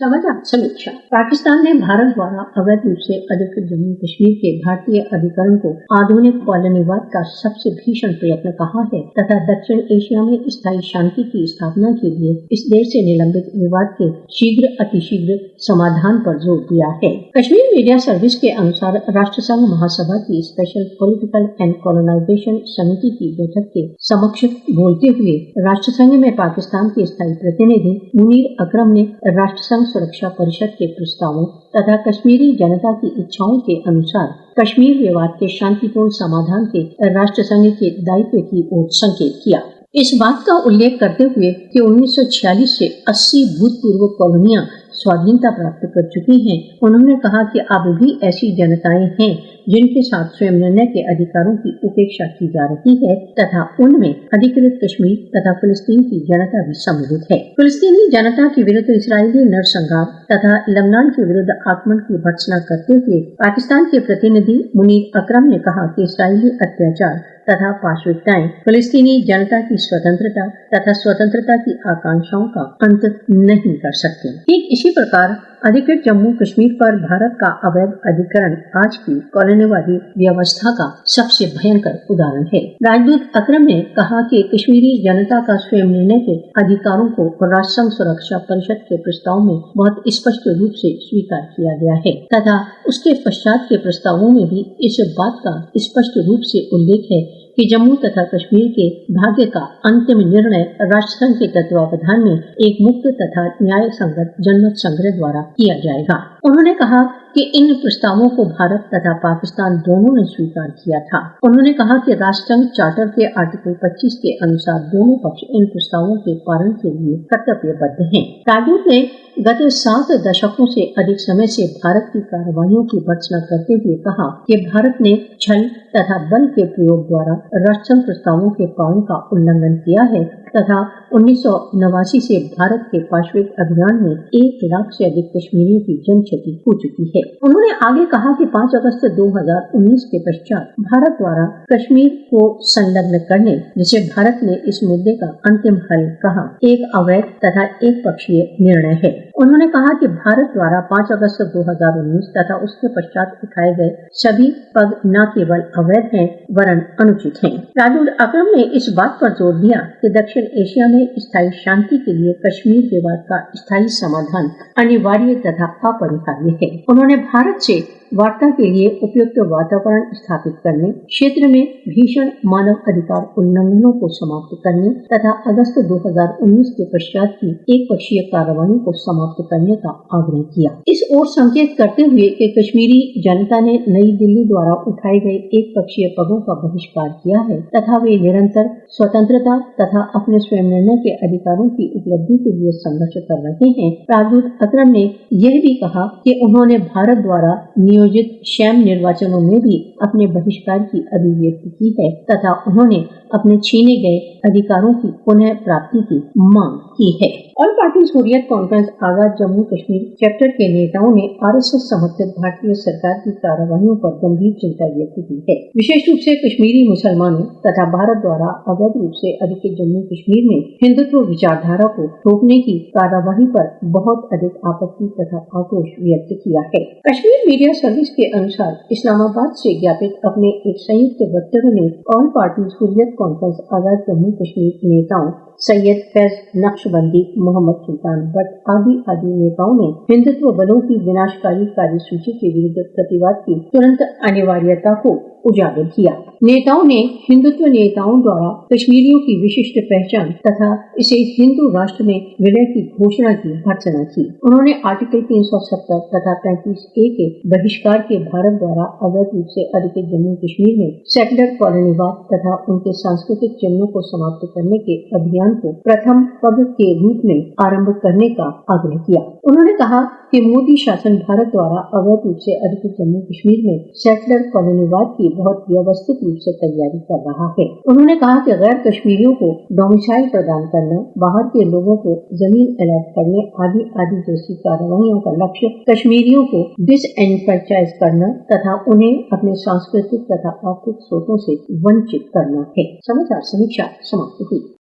समाचार समीक्षा। पाकिस्तान ने भारत द्वारा अवैध रूप से अधिकृत जम्मू कश्मीर के भारतीय अधिकरण को आधुनिक कॉलोनीवाद का सबसे भीषण प्रयत्न कहा है तथा दक्षिण एशिया में स्थायी शांति की स्थापना के लिए इस देश से निलंबित विवाद के अतिशीघ्र समाधान पर जोर दिया है। कश्मीर मीडिया सर्विस के अनुसार राष्ट्र संघ महासभा की स्पेशल पॉलिटिकल एंड कॉलोनाइजेशन समिति की बैठक के समक्ष बोलते हुए राष्ट्र संघ में पाकिस्तान के स्थायी प्रतिनिधि मुनीर अकरम ने राष्ट्र संघ सुरक्षा परिषद के प्रस्तावों तथा कश्मीरी जनता की इच्छाओं के अनुसार कश्मीर विवाद के शांतिपूर्ण समाधान के राष्ट्र संघ के दायित्व की ओर संकेत किया। इस बात का उल्लेख करते हुए कि 1946 से 80 भूतपूर्व कॉलोनियां स्वाधीनता प्राप्त कर चुकी हैं, उन्होंने कहा कि अब भी ऐसी जनताएं हैं जिनके साथ स्वयं निर्णय के अधिकारों की उपेक्षा की जा रही है तथा उनमें अधिकृत कश्मीर तथा फिलिस्तीन की जनता भी सम्मिलित है। फिलिस्तीनी जनता के विरुद्ध इजरायली नरसंहार तथा लेबनान के विरुद्ध आक्रमण की भर्त्सना करते हुए पाकिस्तान के प्रतिनिधि मुनीर अकरम ने कहा कि इजरायली अत्याचार तथा पाशविकताएं फिलिस्तीनी जनता की स्वतंत्रता तथा स्वतंत्रता की आकांक्षाओं का अंत नहीं कर सकती। ठीक इसी प्रकार अधिकृत जम्मू कश्मीर पर भारत का अवैध अधिकरण आज की कॉलोनीवादी व्यवस्था का सबसे भयंकर उदाहरण है। राजदूत अकरम ने कहा कि कश्मीरी जनता का स्वयं निर्णय के अधिकारों को राष्ट्र संघ सुरक्षा परिषद के प्रस्ताव में बहुत स्पष्ट रूप से स्वीकार किया गया है तथा उसके पश्चात के प्रस्तावों में भी इस बात का स्पष्ट रूप से उल्लेख है कि जम्मू तथा कश्मीर के भाग्य का अंतिम निर्णय राष्ट्र संघ के तत्वावधान में एक मुक्त तथा न्याय संगत जनमत संग्रह द्वारा किया जाएगा। उन्होंने कहा कि इन प्रस्तावों को भारत तथा पाकिस्तान दोनों ने स्वीकार किया था। उन्होंने कहा कि राष्ट्र संघ चार्टर के आर्टिकल 25 के अनुसार दोनों पक्ष इन प्रस्तावों के पालन के लिए कर्तव्यबद्ध हैं। राजदूत ने गत 7 दशकों से अधिक समय से भारत की कार्रवाइयों की भर्त्सना करते हुए कहा कि भारत ने छल तथा बल के प्रयोग द्वारा राष्ट्र संघ प्रस्तावों के पालन का उल्लंघन किया है तथा 1989 से भारत के पाशविक अभियान में 1 लाख से अधिक कश्मीरियों की जनक्षति हो चुकी है। उन्होंने आगे कहा कि 5 अगस्त 2019 के पश्चात भारत द्वारा कश्मीर को संलग्न करने, जिसे भारत ने इस मुद्दे का अंतिम हल कहा, एक अवैध तथा एक पक्षीय निर्णय है। उन्होंने कहा कि भारत द्वारा 5 अगस्त 2019 तथा उसके पश्चात उठाए गए सभी पग न केवल अवैध हैं वरन अनुचित हैं। राजदूत अकरम ने इस बात पर जोर दिया कि दक्षिण एशिया में स्थायी शांति के लिए कश्मीर विवाद का स्थायी समाधान अनिवार्य तथा अपरिहार्य है। उन्होंने भारत से वार्ता के लिए उपयुक्त वातावरण स्थापित करने, क्षेत्र में भीषण मानव अधिकार उल्लंघनों को समाप्त करने तथा अगस्त 2019 के पश्चात की एक पक्षीय कार्रवाई को समाप्त करने का आग्रह किया। इस ओर संकेत करते हुए कि कश्मीरी जनता ने नई दिल्ली द्वारा उठाए गए एक पक्षीय पगों का बहिष्कार किया है तथा वे निरंतर स्वतंत्रता तथा अपने स्वयं निर्णय के अधिकारों की उपलब्धि के लिए संघर्ष कर रहे हैं। राजदूत अकरम ने यह भी कहा कि उन्होंने भारत द्वारा नियोजित शैम निर्वाचनों में भी अपने बहिष्कार की अभिव्यक्ति की है तथा उन्होंने अपने छीने गए अधिकारों की पुनः प्राप्ति की मांग की है। ऑल पार्टीज हुर्रियत कॉन्फ्रेंस आजाद जम्मू कश्मीर चैप्टर के नेताओं ने आरएसएस समर्थित भारतीय सरकार की कार्रवाइयों पर गंभीर चिंता व्यक्त की है। विशेष रूप से कश्मीरी मुसलमानों तथा भारत द्वारा अवैध रूप से अधिकृत जम्मू कश्मीर में हिंदुत्व विचारधारा को थोपने की कार्रवाई पर बहुत अधिक आपत्ति तथा आक्रोश व्यक्त किया है। कश्मीर मीडिया सर्विस के अनुसार इस्लामाबाद से ज्ञापित अपने एक संयुक्त वक्तव्य में ऑल पार्टीज हुर्रियत कॉन्फ्रेंस आजाद जम्मू कश्मीर नेताओं सैयद फैज नक्शबंदी, मोहम्मद सुल्तान भट्ट आदि नेताओं ने हिंदुत्व बलों की विनाशकारी कार्यसूची के विरुद्ध प्रतिवाद की तुरंत अनिवार्यता को उजागर किया। नेताओं ने हिंदुत्व नेताओं द्वारा कश्मीरियों की विशिष्ट पहचान तथा इसे हिंदू राष्ट्र में विलय की घोषणा की भर्त्सना की। उन्होंने आर्टिकल 370 तथा 35A के बहिष्कार के भारत द्वारा अवैध रूप से अधिकृत जम्मू कश्मीर में सेकुलर कॉलोनीवाद तथा उनके सांस्कृतिक चिन्हों को समाप्त करने के अभियान को प्रथम पग के रूप में आरंभ करने का आग्रह किया। उन्होंने कहा कि मोदी शासन भारत द्वारा अवैध रूप से अधिकृत जम्मू कश्मीर में सेकुलर कॉलोनीवाद की बहुत व्यवस्थित रूप से तैयारी कर रहा है। उन्होंने कहा कि गैर कश्मीरियों को डोमिसाइल प्रदान करना, बाहर के लोगों को जमीन अलॉट करने आदि जैसी कार्रवाइयों का लक्ष्य कश्मीरियों को डिसएनफ्रेंचाइज करना तथा उन्हें अपने सांस्कृतिक तथा आर्थिक स्रोतों से वंचित करना है। समाचार समीक्षा समाप्त हुई।